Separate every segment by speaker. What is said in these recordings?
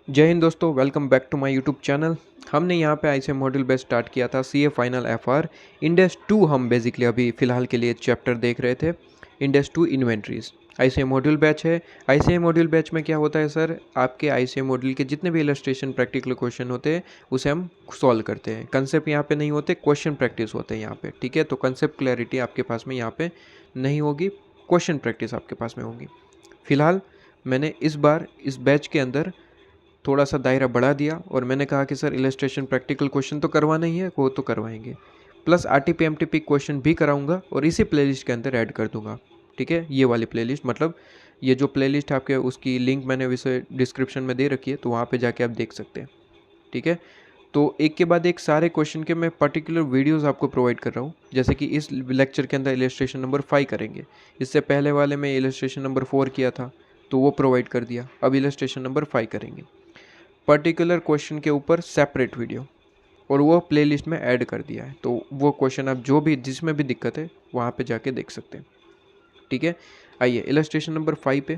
Speaker 1: जय हिंद दोस्तों, welcome back to my YouTube channel. हमने यहाँ पे ICA मॉड्यूल बेस स्टार्ट किया था CA फाइनल FR इंडेक्स 2। हम बेसिकली अभी फ़िलहाल के लिए चैप्टर देख रहे थे, index 2 inventories. ICA module batch है। ICA मॉड्यूल बैच में क्या होता है सर, आपके ICA मॉड्यूल के जितने भी इलस्ट्रेशन प्रैक्टिकल क्वेश्चन होते हैं उसे हम सॉल्व करते हैं। कंसेप्ट यहाँ पे नहीं होते, क्वेश्चन प्रैक्टिस होते हैं यहाँ पे। ठीक है, तो कंसेप्ट क्लैरिटी आपके पास में यहाँ पे नहीं होगी, क्वेश्चन प्रैक्टिस आपके पास में होगी। फिलहाल मैंने इस बार इस बैच के अंदर थोड़ा सा दायरा बढ़ा दिया और मैंने कहा कि सर इलस्ट्रेशन प्रैक्टिकल क्वेश्चन तो करवाना ही है, वो तो करवाएंगे, प्लस RTP MTP क्वेश्चन भी कराऊंगा और इसी प्लेलिस्ट के अंदर ऐड कर दूंगा। ठीक है, ये वाली प्लेलिस्ट, मतलब ये जो प्लेलिस्ट आपके उसकी लिंक मैंने वैसे डिस्क्रिप्शन में दे रखी है, तो वहाँ पे जाके आप देख सकते हैं। ठीक है, तो एक के बाद एक सारे क्वेश्चन के मैं पर्टिकुलर वीडियोस आपको प्रोवाइड कर रहा हूँ। जैसे कि इस लेक्चर के अंदर इलस्ट्रेशन नंबर 5 करेंगे, इससे पहले वाले में इलस्ट्रेशन नंबर 4 किया था तो वो प्रोवाइड कर दिया, अब इलस्ट्रेशन नंबर 5 करेंगे पर्टिकुलर क्वेश्चन के ऊपर सेपरेट वीडियो, और वो प्लेलिस्ट में ऐड कर दिया है। तो वो क्वेश्चन आप जो भी जिसमें भी दिक्कत है वहाँ पे जाके देख सकते हैं। ठीक है, आइए इलस्ट्रेशन नंबर 5 पे।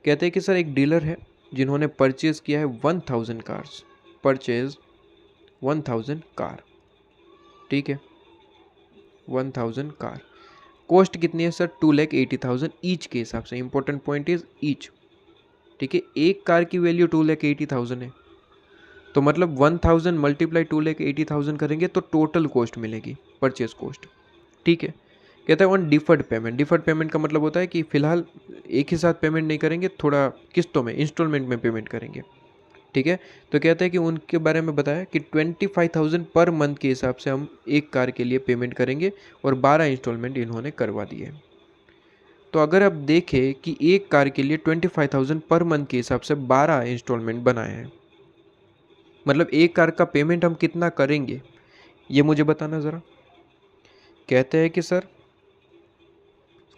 Speaker 1: कहते हैं कि सर एक डीलर है जिन्होंने परचेज़ किया है 1000 कार्स, परचेज 1000 कार। ठीक है, 1000 कार, कॉस्ट कितनी है सर, 2,80,000 ईच के हिसाब से। Important point is each. ठीक है, एक कार की वैल्यू 2,80,000 है, तो मतलब 1000 मल्टीप्लाई 2,80,000 करेंगे तो टोटल कॉस्ट मिलेगी, परचेज कॉस्ट। ठीक है, कहता है on deferred payment. Deferred payment का मतलब होता है कि फिलहाल एक ही साथ पेमेंट नहीं करेंगे, थोड़ा किस्तों में, इंस्टॉलमेंट में पेमेंट करेंगे। ठीक है, तो कहते हैं कि उनके बारे में बताया कि 25,000 पर मंथ के हिसाब से हम एक कार के लिए पेमेंट करेंगे और 12 इंस्टॉलमेंट इन्होंने करवा दिए। तो अगर आप देखें कि एक कार के लिए 25,000 पर मंथ के हिसाब से 12 इंस्टॉलमेंट बनाए हैं, मतलब एक कार का पेमेंट हम कितना करेंगे ये मुझे बताना ज़रा। कहते हैं कि सर,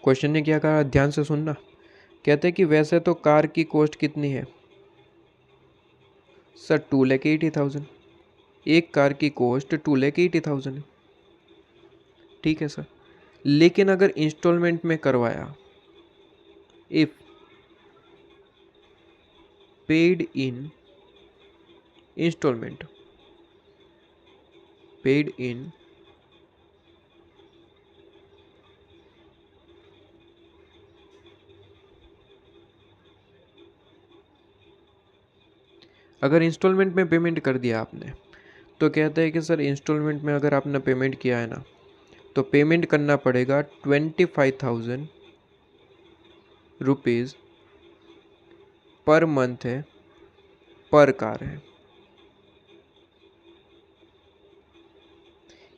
Speaker 1: क्वेश्चन ने क्या कहा, ध्यान से सुनना। कहते हैं कि वैसे तो कार की कॉस्ट कितनी है सर, 2,80,000। एक कार की कॉस्ट 2,80,000 है। ठीक है सर, लेकिन अगर इंस्टॉलमेंट में करवाया, if paid in instalment, paid in अगर इंस्टॉलमेंट में पेमेंट कर दिया आपने, तो कहते हैं कि सर इंस्टॉलमेंट में अगर आपने पेमेंट किया है ना, तो पेमेंट करना पड़ेगा 25,000 रुपीज़ पर मंथ है, पर कार है।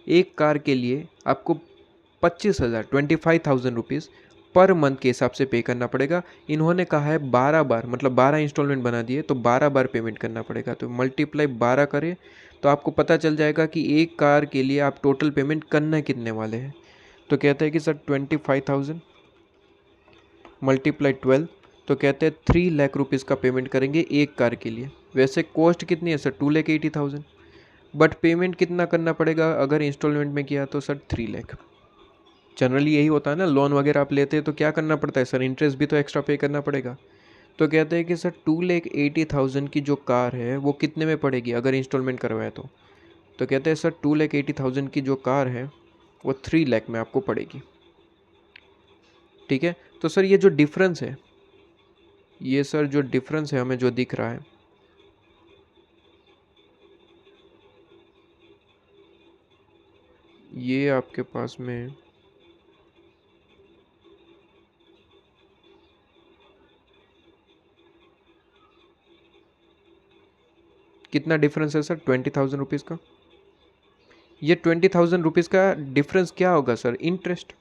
Speaker 1: एक कार के लिए आपको 25,000 25,000 रुपीज़ पर मंथ के हिसाब से पे करना पड़ेगा। इन्होंने कहा है 12 बार, मतलब 12 इंस्टॉलमेंट बना दिए तो 12 बार पेमेंट करना पड़ेगा। तो मल्टीप्लाई 12 करें तो आपको पता चल जाएगा कि एक कार के लिए आप टोटल पेमेंट करना कितने वाले हैं। तो कहते हैं कि सर 25,000 मल्टीप्लाई 12, तो कहते हैं 3 लाख रुपीज़ का पेमेंट करेंगे एक कार के लिए। वैसे कॉस्ट कितनी है सर, 2,80,000, बट पेमेंट कितना करना पड़ेगा अगर इंस्टॉलमेंट में किया तो सर 3 लाख। जनरली यही होता है ना, लोन वगैरह आप लेते हैं तो क्या करना पड़ता है सर, इंटरेस्ट भी तो एक्स्ट्रा पे करना पड़ेगा। तो कहते हैं कि सर 2,80,000 की जो कार है वो कितने में पड़ेगी अगर इंस्टॉलमेंट करवाए तो कहते हैं सर 2,80,000 की जो कार है वो 3 लाख में आपको पड़ेगी। ठीक है, तो सर ये जो डिफरेंस है, ये सर जो डिफरेंस है हमें जो दिख रहा है, ये आपके पास में कितना डिफरेंस है सर, 20,000 रुपीज़ का। ये 20,000 रुपीज़ का डिफरेंस क्या होगा सर, इंटरेस्ट,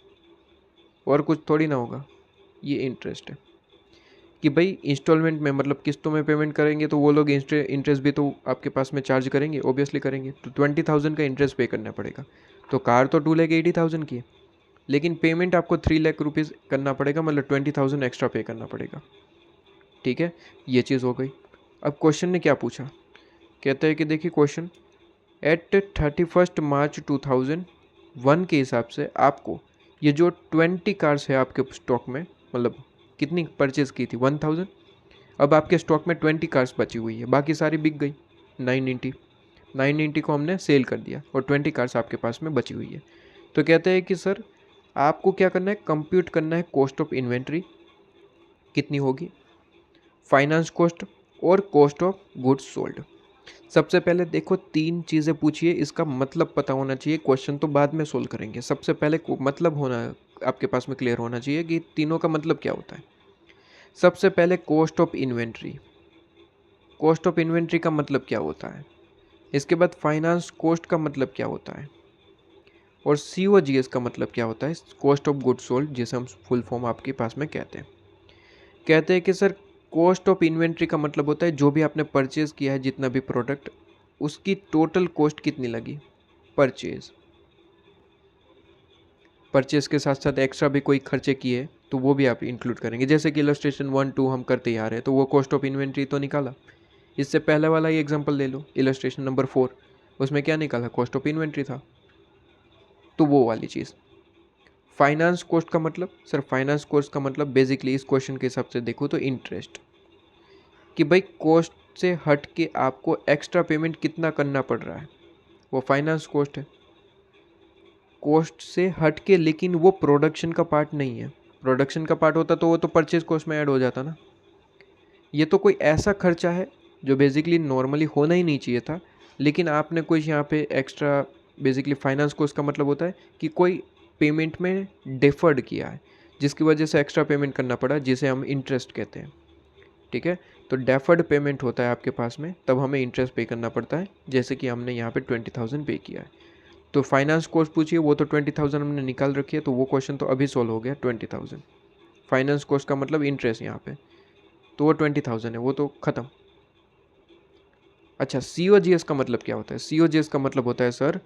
Speaker 1: और कुछ थोड़ी ना होगा। ये इंटरेस्ट है कि भाई इंस्टॉलमेंट में, मतलब किस्तों में पेमेंट करेंगे तो वो लोग इंटरेस्ट भी तो आपके पास में चार्ज करेंगे, ऑब्वियसली करेंगे। तो 20,000 का इंटरेस्ट पे करना पड़ेगा। तो कार तो 2,80,000 की है, लेकिन पेमेंट आपको 3 लाख रुपीज़ करना पड़ेगा, मतलब 20,000 एक्स्ट्रा पे करना पड़ेगा। ठीक है, ये चीज़ हो गई। अब क्वेश्चन ने क्या पूछा, कहता है कि देखिए क्वेश्चन, एट 31 मार्च 2001 के हिसाब से आपको ये जो 20 कार्स है आपके स्टॉक में, मतलब कितनी परचेज़ की थी, 1000, अब आपके स्टॉक में 20 कार्स बची हुई है, बाकी सारी बिक गई 990 को हमने सेल कर दिया और 20 कार्स आपके पास में बची हुई है। तो कहते हैं कि सर आपको क्या करना है, कंप्यूट करना है कॉस्ट ऑफ इन्वेंट्री कितनी होगी, फाइनेंस कॉस्ट और कॉस्ट ऑफ गुड्स सोल्ड। सबसे पहले देखो 3 चीज़ें पूछिए, इसका मतलब पता होना चाहिए, क्वेश्चन तो बाद में सोल्व करेंगे। सबसे पहले मतलब होना आपके पास में क्लियर होना चाहिए कि तीनों का मतलब क्या होता है। सबसे पहले cost of inventory, cost of inventory का मतलब क्या होता है। इसके बाद फाइनेंस कॉस्ट का मतलब क्या होता है, और COGS का मतलब क्या होता है, कॉस्ट ऑफ गुड्स सोल्ड, जिसे हम फुल फॉर्म आपके पास में कहते हैं कि सर कॉस्ट ऑफ इन्वेंट्री का मतलब होता है जो भी आपने परचेज किया है, जितना भी प्रोडक्ट, उसकी टोटल कॉस्ट कितनी लगी परचेज के साथ साथ एक्स्ट्रा भी कोई खर्चे किए तो वो भी आप इंक्लूड करेंगे। जैसे कि इलस्ट्रेशन 1 2 हम करते ही आ रहे हैं, तो वो कॉस्ट ऑफ इन्वेंट्री तो निकाला। इससे पहले वाला ही एग्जांपल ले लो, इलस्ट्रेशन नंबर 4, उसमें क्या निकाला, कॉस्ट ऑफ इन्वेंट्री था। तो वो वाली चीज़। फाइनेंस कॉस्ट का मतलब, सर फाइनेंस कॉस्ट का मतलब बेसिकली इस क्वेश्चन के हिसाब से देखो तो इंटरेस्ट, कि भाई कॉस्ट से हट के आपको एक्स्ट्रा पेमेंट कितना करना पड़ रहा है, वो फाइनेंस कॉस्ट है। कॉस्ट से हट के, लेकिन वो प्रोडक्शन का पार्ट नहीं है। प्रोडक्शन का पार्ट होता तो वो तो परचेज कॉस्ट में ऐड हो जाता ना। ये तो कोई ऐसा खर्चा है जो बेसिकली नॉर्मली होना ही नहीं चाहिए था, लेकिन आपने कुछ यहाँ पे एक्स्ट्रा, बेसिकली फाइनेंस कॉस्ट का मतलब होता है कि कोई पेमेंट में डिफर्ड किया है, जिसकी वजह से एक्स्ट्रा पेमेंट करना पड़ा, जिसे हम इंटरेस्ट कहते हैं। ठीक है, तो डेफर्ड पेमेंट होता है आपके पास में, तब हमें इंटरेस्ट पे करना पड़ता है, जैसे कि हमने यहाँ पे 20,000 पे किया है। तो फाइनेंस कॉस्ट पूछिए, वो तो 20,000 हमने निकाल रखी है, तो वो क्वेश्चन तो अभी सोल्व हो गया 20,000। फाइनेंस कॉस्ट का मतलब इंटरेस्ट यहाँ पे, तो वो 20,000 है, वो तो ख़त्म। अच्छा, COGS का मतलब क्या होता है। COGS का मतलब होता है sir,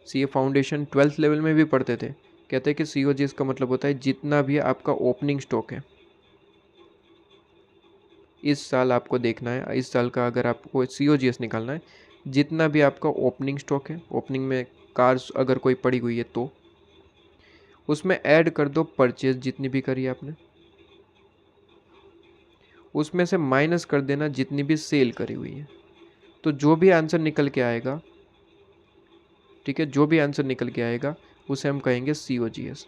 Speaker 1: CA foundation 12th level में भी पढ़ते थे, कहते हैं कि COGS का मतलब होता है जितना भी आपका ओपनिंग स्टॉक है इस साल, आपको देखना है इस साल का, अगर आपको COGS निकालना है, जितना भी आपका ओपनिंग स्टॉक है, ओपनिंग में कार्स अगर कोई पड़ी हुई है तो उसमें ऐड कर दो परचेज जितनी भी करी आपने, उसमें से माइनस कर देना जितनी भी सेल करी हुई है। तो जो भी आंसर निकल के आएगा, ठीक है, जो भी आंसर निकल के आएगा उसे हम कहेंगे COGS,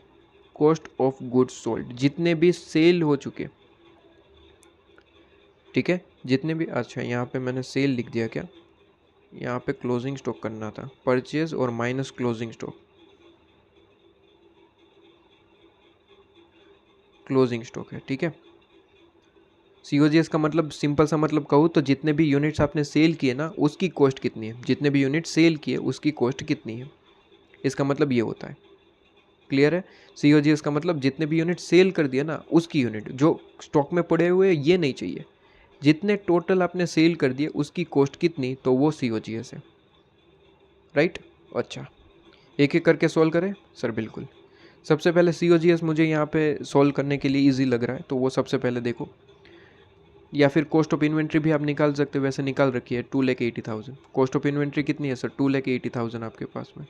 Speaker 1: cost of goods sold, जितने भी सेल हो चुके। ठीक है, जितने भी, अच्छा यहाँ पे मैंने सेल लिख दिया क्या, यहाँ पे क्लोजिंग स्टॉक करना था, परचेज और minus closing stock, closing stock है। ठीक है, COGS का मतलब सिंपल सा मतलब कहूँ तो जितने भी यूनिट्स आपने सेल किए ना, उसकी कॉस्ट कितनी है, जितने भी यूनिट सेल किए उसकी कॉस्ट कितनी है, इसका मतलब ये होता है। क्लियर है। COGS का मतलब जितने भी यूनिट सेल कर दिया ना, उसकी यूनिट, जो स्टॉक में पड़े हुए ये नहीं चाहिए, जितने टोटल आपने सेल कर दिए उसकी कॉस्ट कितनी, तो वो COGS है। राइट। अच्छा, एक एक करके सॉल्व करें सर। बिल्कुल। सबसे पहले COGS मुझे यहाँ पे सॉल्व करने के लिए इजी लग रहा है, तो वो सबसे पहले देखो, या फिर कॉस्ट ऑफ इन्वेंट्री भी आप निकाल सकते हो, वैसे निकाल रखी है 2,80,000। कॉस्ट ऑफ इन्वेंट्री कितनी है सर, 2,80,000 आपके पास में।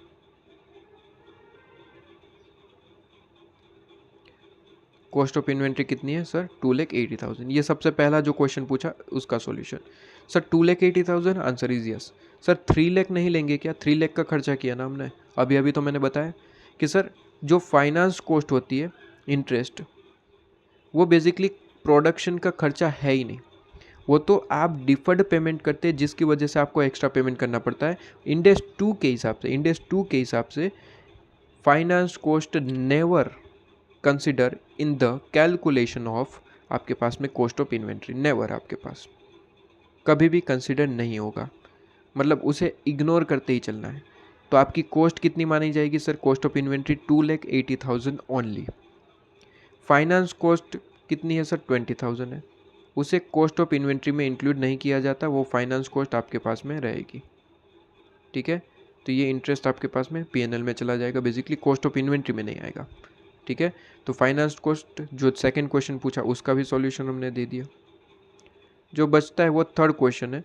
Speaker 1: कॉस्ट ऑफ इन्वेंट्री कितनी है सर, 2,80,000। ये सबसे पहला जो क्वेश्चन पूछा उसका solution. Sir 2,80,000, answer is yes. Sir 3 lakh नहीं लेंगे क्या, 3 लाख का खर्चा किया ना हमने, अभी अभी तो मैंने बताया कि सर जो फाइनेंस कॉस्ट होती है, इंटरेस्ट, वो बेसिकली प्रोडक्शन का खर्चा है ही नहीं, वो तो आप डिफर्ड पेमेंट करते हैं, जिसकी वजह से आपको एक्स्ट्रा पेमेंट करना पड़ता है। इंडेक्स 2 के हिसाब से finance cost never consider in the calculation of आपके पास में कॉस्ट ऑफ इन्वेंट्री, नेवर, आपके पास कभी भी कंसिडर नहीं होगा, मतलब उसे इग्नोर करते ही चलना है। तो आपकी कॉस्ट कितनी मानी जाएगी sir, cost of inventory 2,80,000 only. Finance cost कितनी है सर, 20,000 है, उसे कॉस्ट ऑफ इन्वेंट्री में इंक्लूड नहीं किया जाता, वो फाइनेंस कॉस्ट आपके पास में रहेगी। ठीक है, तो ये इंटरेस्ट आपके पास में P&L में चला जाएगा, बेसिकली कॉस्ट ऑफ इन्वेंट्री में नहीं आएगा। ठीक है, तो फाइनेंस कॉस्ट जो सेकंड क्वेश्चन पूछा उसका भी सॉल्यूशन हमने दे दिया। जो बचता है वो थर्ड क्वेश्चन है,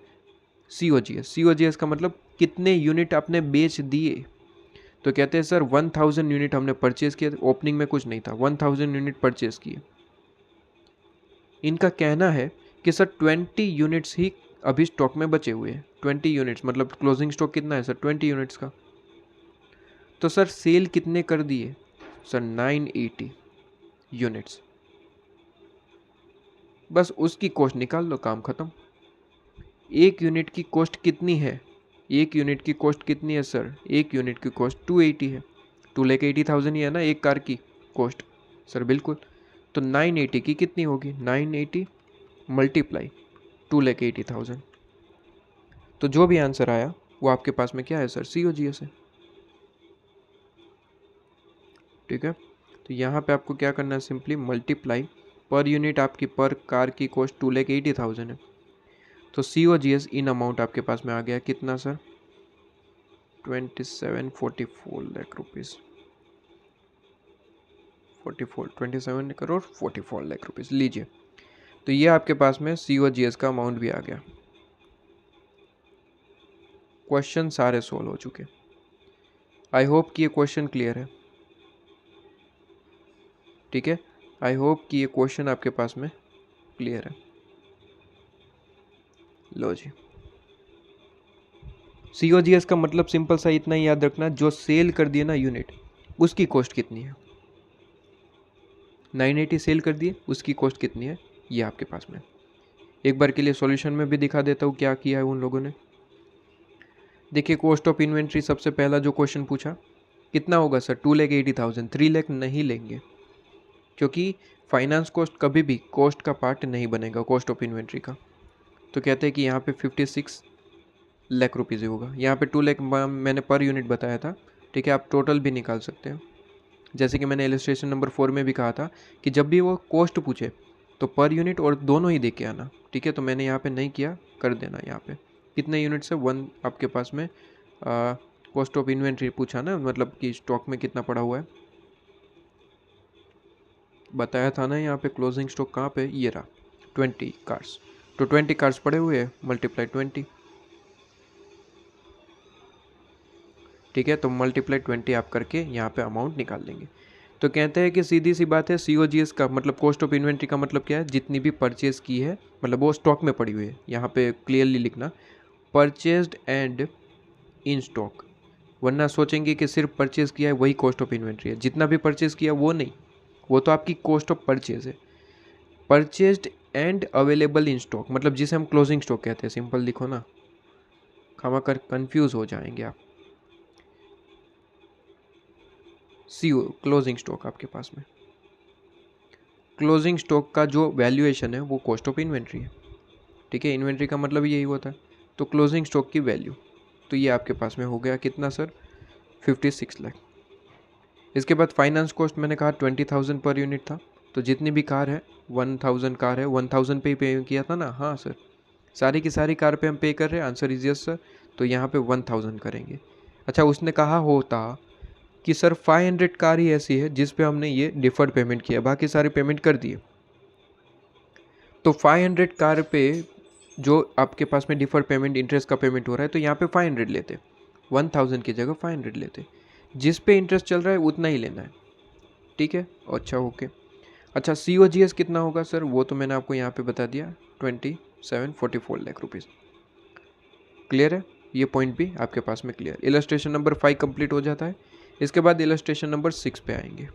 Speaker 1: COGS का मतलब कितने यूनिट आपने बेच दिए। तो कहते हैं सर 1,000 यूनिट हमने परचेज किया, ओपनिंग में कुछ नहीं था, 1,000 यूनिट परचेज किए। इनका कहना है कि सर 20 यूनिट्स ही अभी स्टॉक में बचे हुए हैं। 20 यूनिट्स मतलब क्लोजिंग स्टॉक कितना है सर? 20 यूनिट्स का। तो सर सेल कितने कर दिए सर? 980 यूनिट्स। बस उसकी कॉस्ट निकाल लो, काम खत्म। एक यूनिट की कॉस्ट कितनी है? एक यूनिट की कॉस्ट कितनी है सर? एक यूनिट की कॉस्ट 280 है। 2,80,000 ही है ना एक कार की कॉस्ट सर? बिल्कुल। तो 980 की कितनी होगी? 980 मल्टीप्लाई 2,80,000। तो जो भी आंसर आया वो आपके पास में क्या है सर? COGS है। ठीक है, तो यहाँ पे आपको क्या करना है? सिंपली मल्टीप्लाई पर यूनिट आपकी पर कार की कॉस्ट 2,80,000 है। तो COGS इन अमाउंट आपके पास में आ गया कितना sir? 2744 lakh rupees. 27 crore 44 lakh rupees लीजिए। तो ये आपके पास में COGS का अमाउंट भी आ गया। क्वेश्चन सारे सोल्व हो चुके। आई होप कि ये क्वेश्चन क्लियर है। ठीक है, आई होप कि ये क्वेश्चन आपके पास में क्लियर है। लो जी, COGS का मतलब सिंपल सा इतना ही याद रखना, जो सेल कर दिए ना यूनिट, उसकी कॉस्ट कितनी है। 980 सेल कर दिए, उसकी कॉस्ट कितनी है ये आपके पास में। एक बार के लिए सॉल्यूशन में भी दिखा देता हूँ क्या किया है उन लोगों ने। देखिए, कॉस्ट ऑफ इन्वेंट्री सबसे पहला जो क्वेश्चन पूछा कितना होगा सर? 2,80,000। 3 लाख नहीं लेंगे क्योंकि फाइनेंस कॉस्ट कभी भी कॉस्ट का पार्ट नहीं बनेगा कॉस्ट ऑफ इन्वेंट्री का। तो कहते हैं कि यहाँ पे 56 लाख रुपीज़ ही होगा। यहाँ पे 2 लाख मैंने पर यूनिट बताया था। ठीक है, आप टोटल भी निकाल सकते हो, जैसे कि मैंने इलस्ट्रेशन नंबर 4 में भी कहा था कि जब भी वो कॉस्ट पूछे तो पर यूनिट और दोनों ही दे के आना। ठीक है, तो मैंने यहाँ पे नहीं किया, कर देना। यहाँ पे कितने यूनिट्स है? 1 आपके पास में कॉस्ट ऑफ इन्वेंट्री पूछा ना, मतलब कि स्टॉक में कितना पड़ा हुआ है बताया था ना। यहाँ पे क्लोजिंग स्टॉक कहाँ पे? ये रहा, 20 कार्स। तो 20 कार्स पड़े हुए हैं, मल्टीप्लाई 20। ठीक है, तो मल्टीप्लाई 20 आप करके यहाँ पे अमाउंट निकाल लेंगे। तो कहते हैं कि सीधी सी बात है, COGS का मतलब कॉस्ट ऑफ इन्वेंट्री का मतलब क्या है? जितनी भी परचेज की है, मतलब वो स्टॉक में पड़ी हुई है। यहाँ पे क्लियरली लिखना परचेज्ड एंड इन स्टॉक, वरना सोचेंगे कि सिर्फ परचेज किया है वही कॉस्ट ऑफ इन्वेंट्री है। जितना भी परचेज किया वो नहीं, वो तो आपकी कॉस्ट ऑफ परचेज है। Purchased and available in stock मतलब जिसे हम क्लोजिंग स्टॉक कहते हैं। सिंपल लिखो ना, खामा कर कन्फ्यूज हो जाएंगे आप। CO क्लोजिंग स्टॉक आपके पास में, क्लोजिंग स्टॉक का जो वैल्यूएशन है वो कॉस्ट ऑफ इन्वेंट्री है। ठीक है, इन्वेंट्री का मतलब यही होता है। तो क्लोजिंग स्टॉक की वैल्यू, तो ये आपके पास में हो गया कितना सर? 56 लाख। इसके बाद फाइनेंस कॉस्ट मैंने कहा 20,000 पर यूनिट था। तो जितनी भी कार है, 1000 कार है, 1000 पे ही पे किया था ना? हाँ सर, सारी की सारी कार पे हम पे कर रहे हैं। Answer is yes sir. तो यहाँ पे 1000 करेंगे। अच्छा, उसने कहा होता कि सर 500 कार ही ऐसी है जिस पे हमने ये डिफर्ड पेमेंट किया, बाकी सारे पेमेंट कर दिए। तो 500 कार पे जो आपके पास में डिफर्ड पेमेंट इंटरेस्ट का पेमेंट हो रहा है, तो यहाँ पे 500 लेते, 1000 की जगह 500 लेते। जिस पे इंटरेस्ट चल रहा है उतना ही लेना है। ठीक है, अच्छा ओके। अच्छा, COGS कितना होगा सर? वो तो मैंने आपको यहाँ पे बता दिया, 2744 लाख रुपीज़। क्लियर है? ये पॉइंट भी आपके पास में क्लियर। इलस्ट्रेशन नंबर 5 कंप्लीट हो जाता है। इसके बाद इलस्ट्रेशन नंबर 6 पे आएंगे।